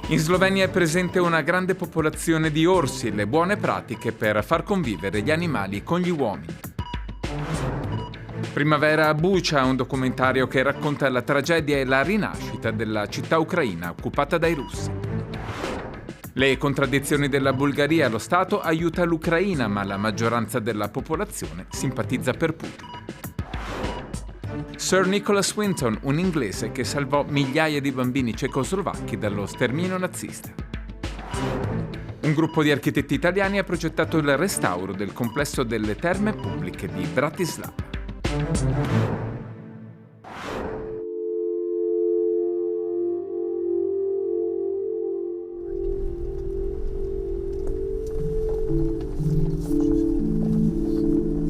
In Slovenia è presente una grande popolazione di orsi, le buone pratiche per far convivere gli animali con gli uomini. Primavera a Bucha, un documentario che racconta la tragedia e la rinascita della città ucraina occupata dai russi. Le contraddizioni della Bulgaria, lo Stato aiuta l'Ucraina, ma la maggioranza della popolazione simpatizza per Putin. Sir Nicholas Winton, un inglese che salvò migliaia di bambini cecoslovacchi dallo sterminio nazista. Un gruppo di architetti italiani ha progettato il restauro del complesso delle terme pubbliche di Bratislava.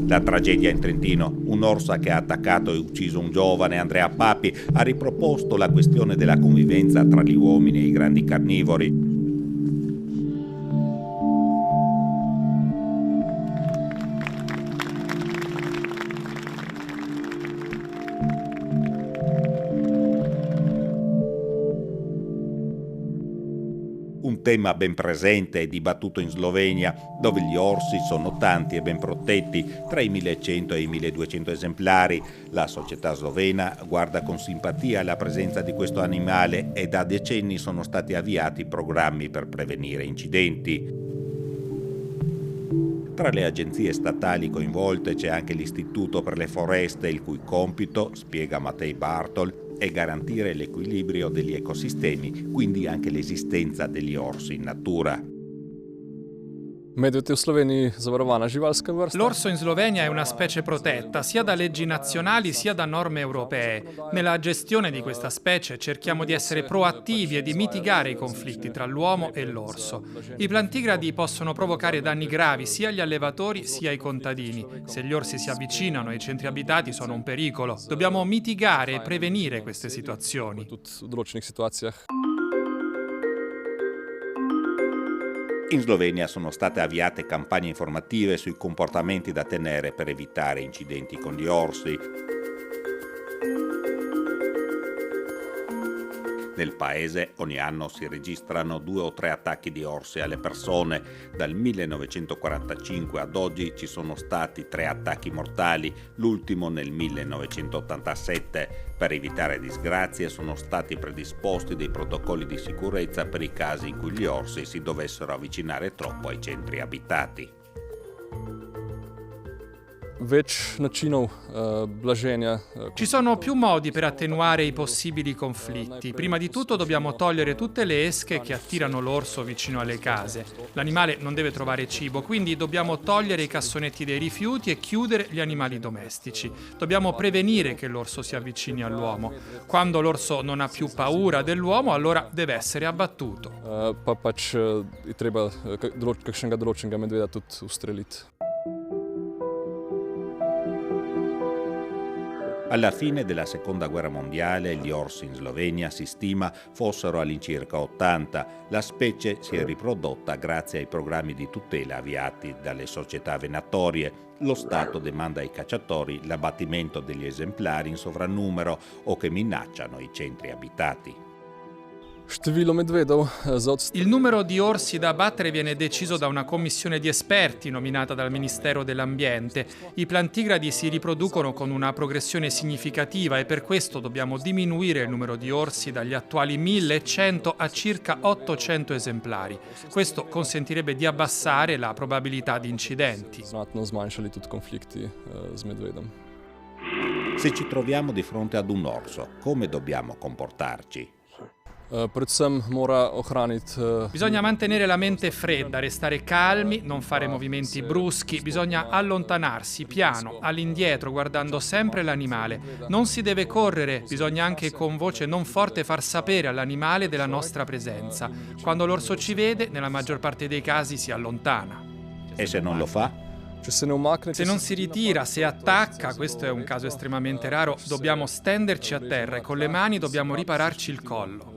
La tragedia in Trentino, un orso che ha attaccato e ucciso un giovane, Andrea Papi, ha riproposto la questione della convivenza tra gli uomini e i grandi carnivori. Un tema ben presente e dibattuto in Slovenia, dove gli orsi sono tanti e ben protetti, tra i 1100 e i 1200 esemplari. La società slovena guarda con simpatia la presenza di questo animale e da decenni sono stati avviati programmi per prevenire incidenti. Tra le agenzie statali coinvolte c'è anche l'Istituto per le Foreste, il cui compito, spiega Matej Bartol, è garantire l'equilibrio degli ecosistemi, quindi anche l'esistenza degli orsi in natura. L'orso in Slovenia è una specie protetta sia da leggi nazionali sia da norme europee. Nella gestione di questa specie cerchiamo di essere proattivi e di mitigare i conflitti tra l'uomo e l'orso. I plantigradi possono provocare danni gravi sia agli allevatori sia ai contadini. Se gli orsi si avvicinano ai centri abitati sono un pericolo. Dobbiamo mitigare e prevenire queste situazioni. In Slovenia sono state avviate campagne informative sui comportamenti da tenere per evitare incidenti con gli orsi. Nel paese ogni anno si registrano 2 o 3 attacchi di orsi alle persone. Dal 1945 ad oggi ci sono stati 3 attacchi mortali, l'ultimo nel 1987. Per evitare disgrazie sono stati predisposti dei protocolli di sicurezza per i casi in cui gli orsi si dovessero avvicinare troppo ai centri abitati. Ci sono più modi per attenuare i possibili conflitti. Prima di tutto dobbiamo togliere tutte le esche che attirano l'orso vicino alle case. L'animale non deve trovare cibo, quindi dobbiamo togliere i cassonetti dei rifiuti e chiudere gli animali domestici. Dobbiamo prevenire che l'orso si avvicini all'uomo. Quando l'orso non ha più paura dell'uomo, allora deve essere abbattuto. Alla fine della Seconda Guerra Mondiale gli orsi in Slovenia si stima fossero all'incirca 80. La specie si è riprodotta grazie ai programmi di tutela avviati dalle società venatorie. Lo Stato demanda ai cacciatori l'abbattimento degli esemplari in sovrannumero o che minacciano i centri abitati. Il numero di orsi da abbattere viene deciso da una commissione di esperti nominata dal Ministero dell'Ambiente. I plantigradi si riproducono con una progressione significativa e per questo dobbiamo diminuire il numero di orsi dagli attuali 1100 a circa 800 esemplari. Questo consentirebbe di abbassare la probabilità di incidenti. Se ci troviamo di fronte ad un orso, come dobbiamo comportarci? Bisogna mantenere la mente fredda, restare calmi, non fare movimenti bruschi, bisogna allontanarsi piano, all'indietro, guardando sempre l'animale. Non si deve correre, bisogna anche con voce non forte far sapere all'animale della nostra presenza. Quando l'orso ci vede, nella maggior parte dei casi si allontana. E se non lo fa? Se non si ritira, se attacca, questo è un caso estremamente raro, dobbiamo stenderci a terra e con le mani dobbiamo ripararci il collo.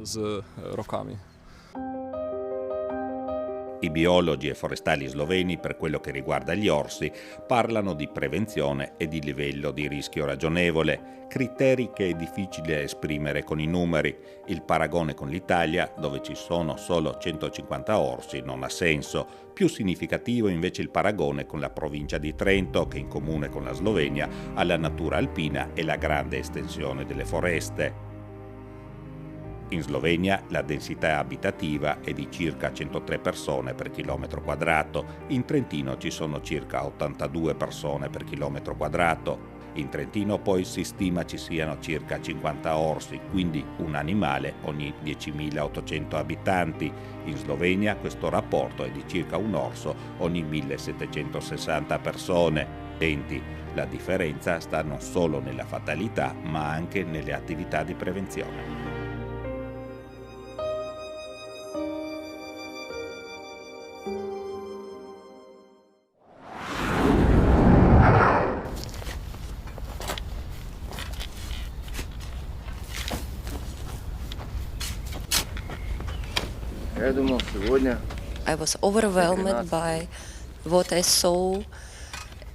I biologi e forestali sloveni, per quello che riguarda gli orsi, parlano di prevenzione e di livello di rischio ragionevole, criteri che è difficile esprimere con i numeri. Il paragone con l'Italia, dove ci sono solo 150 orsi, non ha senso. Più significativo invece il paragone con la provincia di Trento, che in comune con la Slovenia ha la natura alpina e la grande estensione delle foreste. In Slovenia la densità abitativa è di circa 103 persone per chilometro quadrato, in Trentino ci sono circa 82 persone per chilometro quadrato. In Trentino poi si stima ci siano circa 50 orsi, quindi un animale ogni 10.800 abitanti. In Slovenia questo rapporto è di circa un orso ogni 1.760 persone. La differenza sta non solo nella fatalità, ma anche nelle attività di prevenzione. I was overwhelmed by what I saw.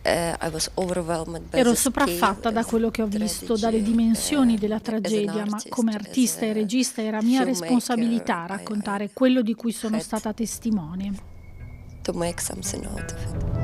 Ero sopraffatta da quello che ho visto, dalle dimensioni della tragedia, ma come artista e regista era mia responsabilità raccontare quello di cui sono stata testimone. To make something out of it.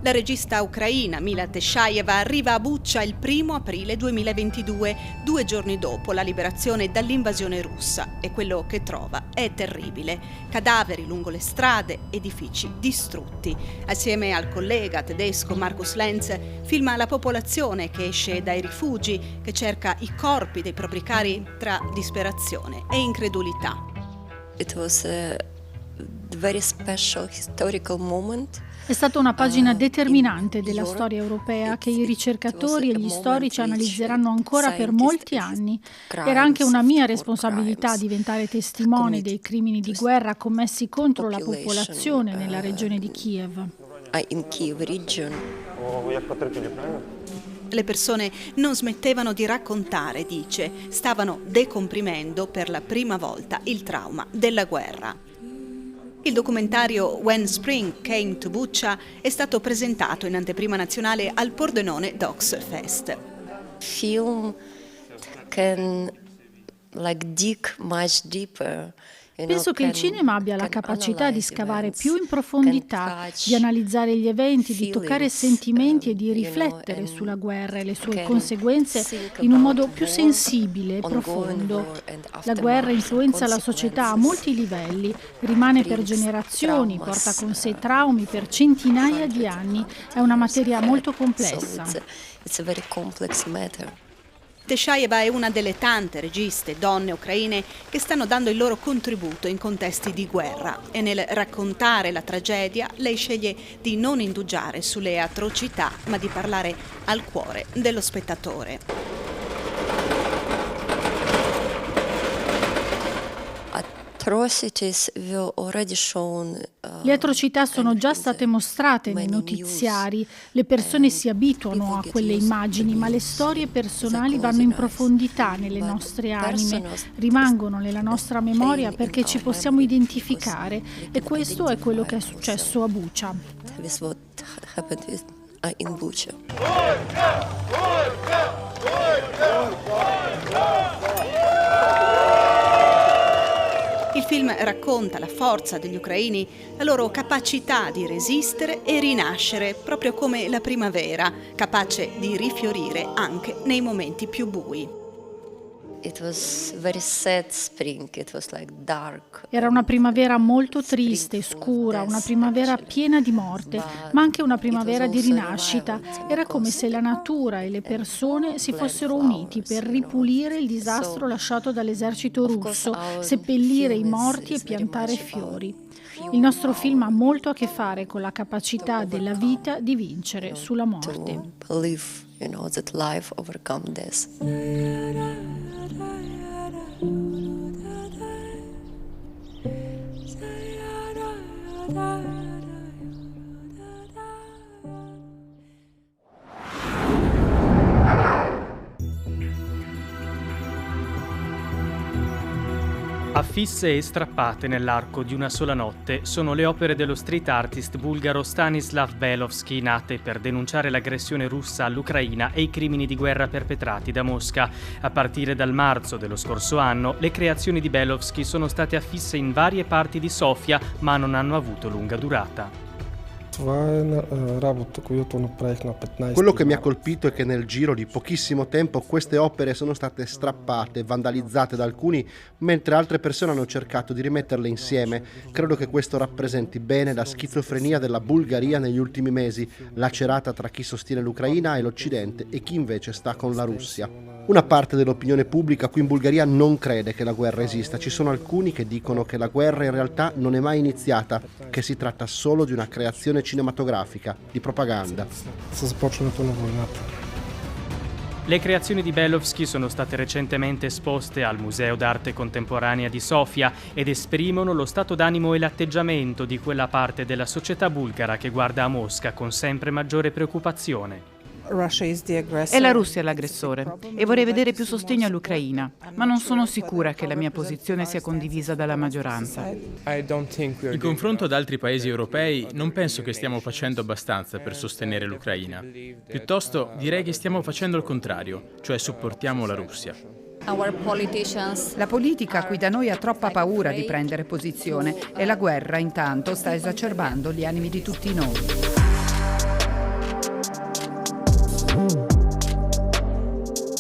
La regista ucraina Mila Teshaeva arriva a Bucha il 1 aprile 2022, 2 giorni dopo la liberazione dall'invasione russa, e quello che trova è terribile. Cadaveri lungo le strade, edifici distrutti. Assieme al collega tedesco Markus Lenz filma la popolazione che esce dai rifugi, che cerca i corpi dei propri cari tra disperazione e incredulità. It was a very special historical moment. È stata una pagina determinante della storia europea che i ricercatori e gli storici analizzeranno ancora per molti anni. Era anche una mia responsabilità diventare testimone dei crimini di guerra commessi contro la popolazione nella regione di Kiev. Le persone non smettevano di raccontare, dice, stavano decomprimendo per la prima volta il trauma della guerra. Il documentario When Spring Came to Bucha è stato presentato in anteprima nazionale al Pordenone Docs Fest. Film can dig much deeper. Penso che il cinema abbia la capacità di scavare più in profondità, di analizzare gli eventi, di toccare sentimenti e di riflettere sulla guerra e le sue conseguenze in un modo più sensibile e profondo. La guerra influenza la società a molti livelli, rimane per generazioni, porta con sé traumi per centinaia di anni. È una materia molto complessa. It's a very complex matter. Teshaeva è una delle tante registe donne ucraine che stanno dando il loro contributo in contesti di guerra, e nel raccontare la tragedia lei sceglie di non indugiare sulle atrocità, ma di parlare al cuore dello spettatore. Le atrocità sono già state mostrate nei notiziari, le persone si abituano a quelle immagini, ma le storie personali vanno in profondità nelle nostre anime, rimangono nella nostra memoria perché ci possiamo identificare, e questo è quello che è successo a Bucha. Il film racconta la forza degli ucraini, la loro capacità di resistere e rinascere, proprio come la primavera, capace di rifiorire anche nei momenti più bui. Era una primavera molto triste, scura, una primavera piena di morte, ma anche una primavera di rinascita. Era come se la natura e le persone si fossero uniti per ripulire il disastro lasciato dall'esercito russo, seppellire i morti e piantare fiori. Il nostro film ha molto a che fare con la capacità della vita di vincere sulla morte. That life overcome death. Affisse e strappate nell'arco di una sola notte sono le opere dello street artist bulgaro Stanislav Belovsky, nate per denunciare l'aggressione russa all'Ucraina e i crimini di guerra perpetrati da Mosca. A partire dal marzo dello scorso anno, le creazioni di Belovsky sono state affisse in varie parti di Sofia, ma non hanno avuto lunga durata. Quello che mi ha colpito è che nel giro di pochissimo tempo queste opere sono state strappate, vandalizzate da alcuni, mentre altre persone hanno cercato di rimetterle insieme. Credo che questo rappresenti bene la schizofrenia della Bulgaria negli ultimi mesi, lacerata tra chi sostiene l'Ucraina e l'Occidente e chi invece sta con la Russia. Una parte dell'opinione pubblica qui in Bulgaria non crede che la guerra esista. Ci sono alcuni che dicono che la guerra in realtà non è mai iniziata, che si tratta solo di una creazione cinematografica, di propaganda. Le creazioni di Belovsky sono state recentemente esposte al Museo d'Arte Contemporanea di Sofia ed esprimono lo stato d'animo e l'atteggiamento di quella parte della società bulgara che guarda a Mosca con sempre maggiore preoccupazione. È la Russia l'aggressore e vorrei vedere più sostegno all'Ucraina, ma non sono sicura che la mia posizione sia condivisa dalla maggioranza. In confronto ad altri paesi europei non penso che stiamo facendo abbastanza per sostenere l'Ucraina. Piuttosto direi che stiamo facendo il contrario, cioè supportiamo la Russia. La politica qui da noi ha troppa paura di prendere posizione e la guerra intanto sta esacerbando gli animi di tutti noi.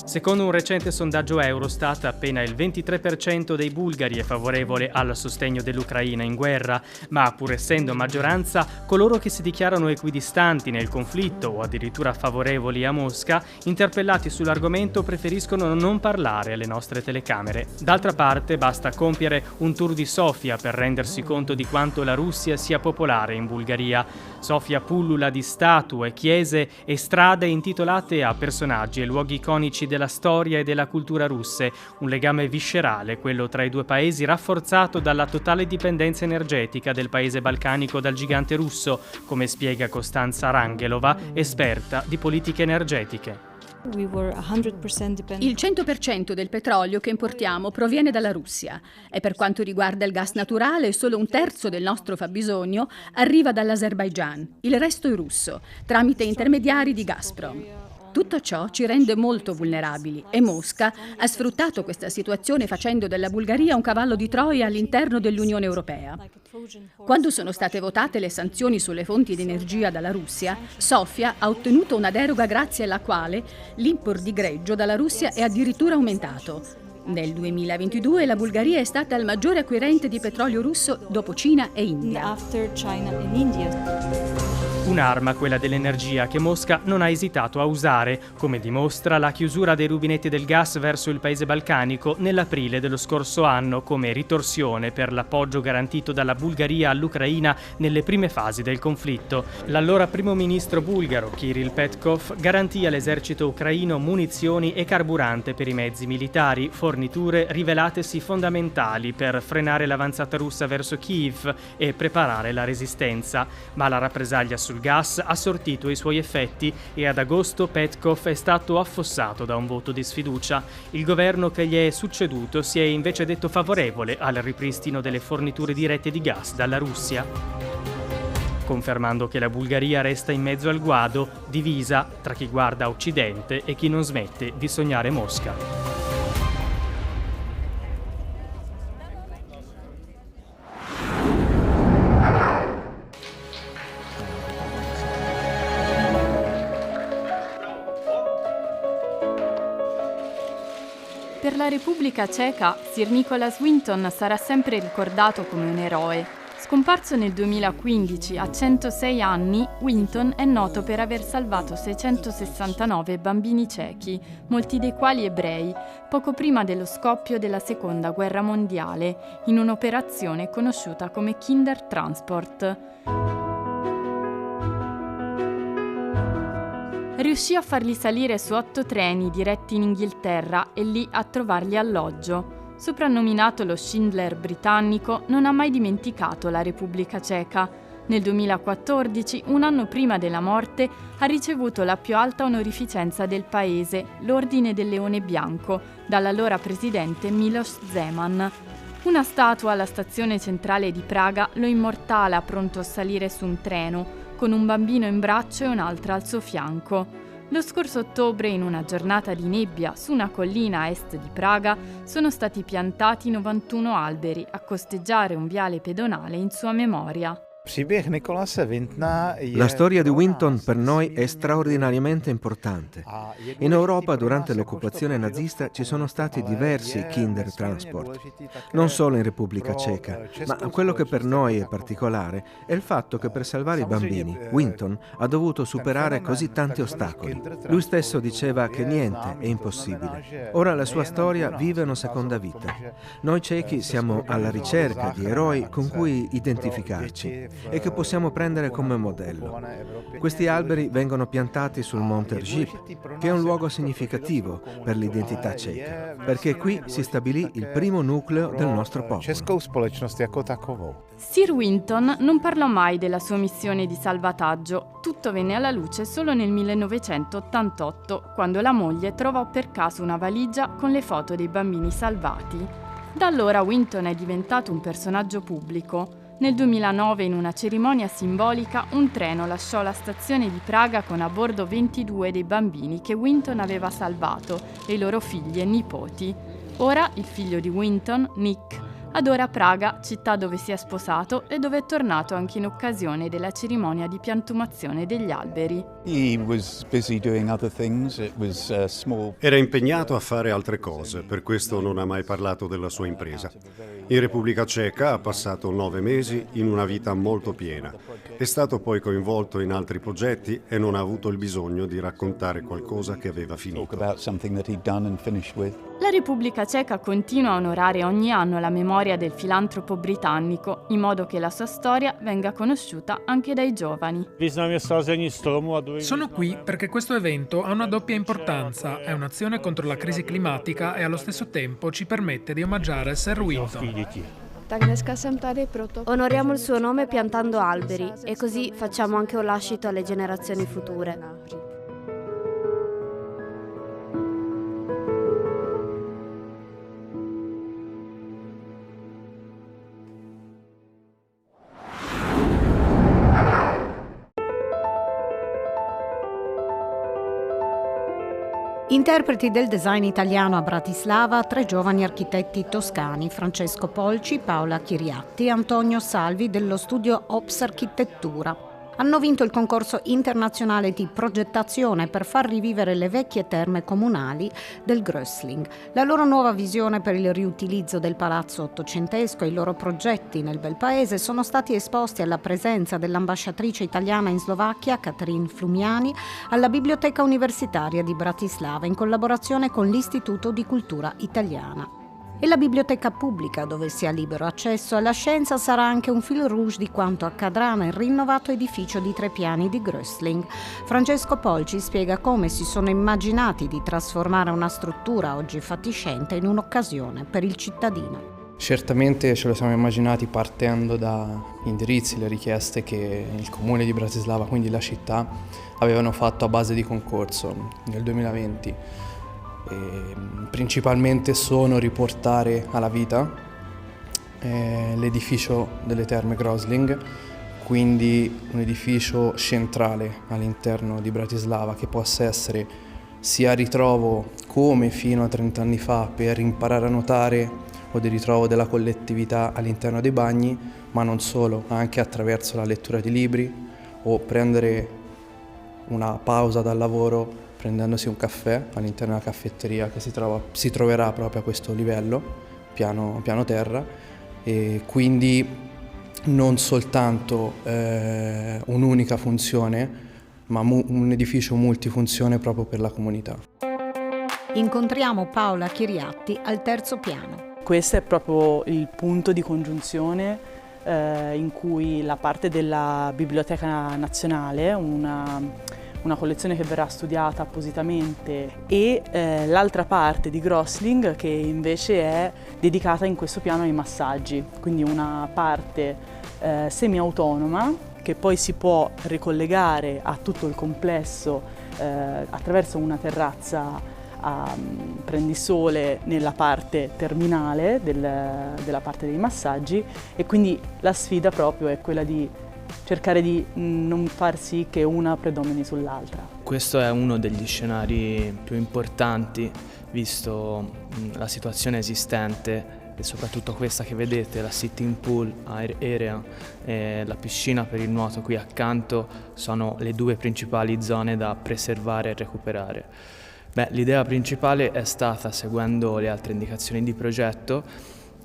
Secondo un recente sondaggio Eurostat, appena il 23% dei bulgari è favorevole al sostegno dell'Ucraina in guerra, ma pur essendo maggioranza, coloro che si dichiarano equidistanti nel conflitto o addirittura favorevoli a Mosca, interpellati sull'argomento preferiscono non parlare alle nostre telecamere. D'altra parte, basta compiere un tour di Sofia per rendersi conto di quanto la Russia sia popolare in Bulgaria. Sofia pullula di statue, chiese e strade intitolate a personaggi e luoghi iconici della storia e della cultura russe, un legame viscerale, quello tra i due paesi, rafforzato dalla totale dipendenza energetica del paese balcanico dal gigante russo, come spiega Costanza Rangelova, esperta di politiche energetiche. Il 100% del petrolio che importiamo proviene dalla Russia e per quanto riguarda il gas naturale solo un terzo del nostro fabbisogno arriva dall'Azerbaigian, il resto è russo, tramite intermediari di Gazprom. Tutto ciò ci rende molto vulnerabili e Mosca ha sfruttato questa situazione facendo della Bulgaria un cavallo di Troia all'interno dell'Unione Europea. Quando sono state votate le sanzioni sulle fonti di energia dalla Russia, Sofia ha ottenuto una deroga grazie alla quale l'import di greggio dalla Russia è addirittura aumentato. Nel 2022 la Bulgaria è stata il maggiore acquirente di petrolio russo dopo Cina e India. Un'arma, quella dell'energia, che Mosca non ha esitato a usare, come dimostra la chiusura dei rubinetti del gas verso il paese balcanico nell'aprile dello scorso anno come ritorsione per l'appoggio garantito dalla Bulgaria all'Ucraina nelle prime fasi del conflitto. L'allora primo ministro bulgaro, Kirill Petkov, garantì all'esercito ucraino munizioni e carburante per i mezzi militari, forniture rivelatesi fondamentali per frenare l'avanzata russa verso Kiev e preparare la resistenza. Ma la rappresaglia sul gas ha sortito i suoi effetti e ad agosto Petkov è stato affossato da un voto di sfiducia. Il governo che gli è succeduto si è invece detto favorevole al ripristino delle forniture dirette di gas dalla Russia, confermando che la Bulgaria resta in mezzo al guado, divisa tra chi guarda a Occidente e chi non smette di sognare Mosca. Per la Repubblica Ceca, Sir Nicholas Winton sarà sempre ricordato come un eroe. Scomparso nel 2015 a 106 anni, Winton è noto per aver salvato 669 bambini cechi, molti dei quali ebrei, poco prima dello scoppio della Seconda Guerra Mondiale, in un'operazione conosciuta come Kindertransport. Riuscì a farli salire su 8 treni diretti in Inghilterra e lì a trovargli alloggio. Soprannominato lo Schindler britannico, non ha mai dimenticato la Repubblica Ceca. Nel 2014, un anno prima della morte, ha ricevuto la più alta onorificenza del paese, l'Ordine del Leone Bianco, dall'allora presidente Miloš Zeman. Una statua alla stazione centrale di Praga lo immortala pronto a salire su un treno, con un bambino in braccio e un'altra al suo fianco. Lo scorso ottobre, in una giornata di nebbia, su una collina a est di Praga, sono stati piantati 91 alberi a costeggiare un viale pedonale in sua memoria. La storia di Winton per noi è straordinariamente importante. In Europa, durante l'occupazione nazista, ci sono stati diversi Kindertransport, non solo in Repubblica Ceca, ma quello che per noi è particolare è il fatto che per salvare i bambini, Winton ha dovuto superare così tanti ostacoli. Lui stesso diceva che niente è impossibile. Ora la sua storia vive una seconda vita. Noi cechi siamo alla ricerca di eroi con cui identificarci e che possiamo prendere come modello. Questi alberi vengono piantati sul Monte Ržip, che è un luogo significativo per l'identità ceca, perché qui si stabilì il primo nucleo del nostro popolo. Sir Winton non parlò mai della sua missione di salvataggio. Tutto venne alla luce solo nel 1988, quando la moglie trovò per caso una valigia con le foto dei bambini salvati. Da allora Winton è diventato un personaggio pubblico. Nel 2009, in una cerimonia simbolica, un treno lasciò la stazione di Praga con a bordo 22 dei bambini che Winton aveva salvato e i loro figli e nipoti. Ora il figlio di Winton, Nick, adora Praga, città dove si è sposato e dove è tornato anche in occasione della cerimonia di piantumazione degli alberi. Era impegnato a fare altre cose, per questo non ha mai parlato della sua impresa. In Repubblica Ceca ha passato 9 mesi in una vita molto piena. È stato poi coinvolto in altri progetti e non ha avuto il bisogno di raccontare qualcosa che aveva finito. La Repubblica Ceca continua a onorare ogni anno la memoria del filantropo britannico, in modo che la sua storia venga conosciuta anche dai giovani. Sono qui perché questo evento ha una doppia importanza. È un'azione contro la crisi climatica e allo stesso tempo ci permette di omaggiare Sir Winton. Onoriamo il suo nome piantando alberi e così facciamo anche un lascito alle generazioni future. Interpreti del design italiano a Bratislava, 3 giovani architetti toscani, Francesco Polci, Paola Chiriatti e Antonio Salvi dello studio Ops Architettura. Hanno vinto il concorso internazionale di progettazione per far rivivere le vecchie terme comunali del Grösling. La loro nuova visione per il riutilizzo del palazzo ottocentesco e i loro progetti nel bel paese sono stati esposti alla presenza dell'ambasciatrice italiana in Slovacchia, Catherine Flumiani, alla Biblioteca Universitaria di Bratislava in collaborazione con l'Istituto di Cultura Italiana. E la biblioteca pubblica, dove si ha libero accesso alla scienza, sarà anche un fil rouge di quanto accadrà nel rinnovato edificio di 3 piani di Grösling. Francesco Polci spiega come si sono immaginati di trasformare una struttura oggi fatiscente in un'occasione per il cittadino. Certamente ce lo siamo immaginati partendo da indirizzi, le richieste che il comune di Bratislava, quindi la città, avevano fatto a base di concorso nel 2020. Principalmente sono riportare alla vita l'edificio delle terme Grösling, quindi un edificio centrale all'interno di Bratislava che possa essere sia ritrovo come fino a 30 anni fa per imparare a nuotare o di ritrovo della collettività all'interno dei bagni, ma non solo, anche attraverso la lettura di libri o prendere una pausa dal lavoro prendendosi un caffè all'interno della caffetteria che si troverà proprio a questo livello, piano terra, e quindi non soltanto un'unica funzione, ma un edificio multifunzione proprio per la comunità. Incontriamo Paola Chiriatti al 3° piano. Questo è proprio il punto di congiunzione in cui la parte della Biblioteca Nazionale, una collezione che verrà studiata appositamente, e l'altra parte di Grösling che invece è dedicata in questo piano ai massaggi, quindi una parte semi-autonoma che poi si può ricollegare a tutto il complesso attraverso una terrazza a prendisole nella parte terminale della parte dei massaggi, e quindi la sfida proprio è quella di cercare di non far sì che una predomini sull'altra. Questo è uno degli scenari più importanti, visto la situazione esistente e soprattutto questa che vedete, la sitting pool area e la piscina per il nuoto qui accanto, sono le due principali zone da preservare e recuperare. L'idea principale è stata, seguendo le altre indicazioni di progetto,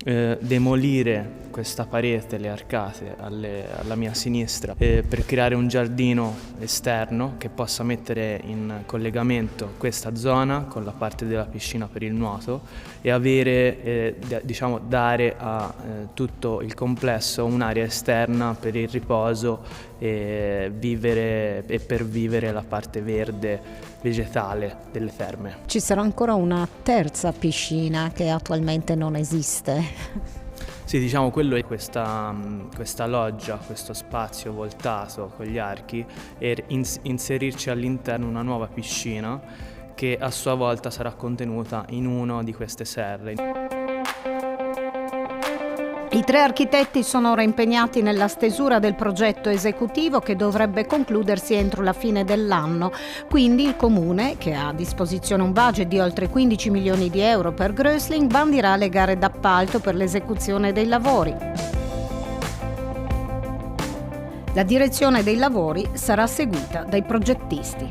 demolire questa parete, le arcate alla mia sinistra, per creare un giardino esterno che possa mettere in collegamento questa zona con la parte della piscina per il nuoto e avere, dare a tutto il complesso un'area esterna per il riposo e per vivere la parte verde vegetale delle terme. Ci sarà ancora una terza piscina che attualmente non esiste. Sì, quello è questa loggia, questo spazio voltato con gli archi, e inserirci all'interno una nuova piscina che a sua volta sarà contenuta in una di queste serre. I 3 architetti sono ora impegnati nella stesura del progetto esecutivo che dovrebbe concludersi entro la fine dell'anno. Quindi il Comune, che ha a disposizione un budget di oltre 15 milioni di euro per Grösling, bandirà le gare d'appalto per l'esecuzione dei lavori. La direzione dei lavori sarà seguita dai progettisti.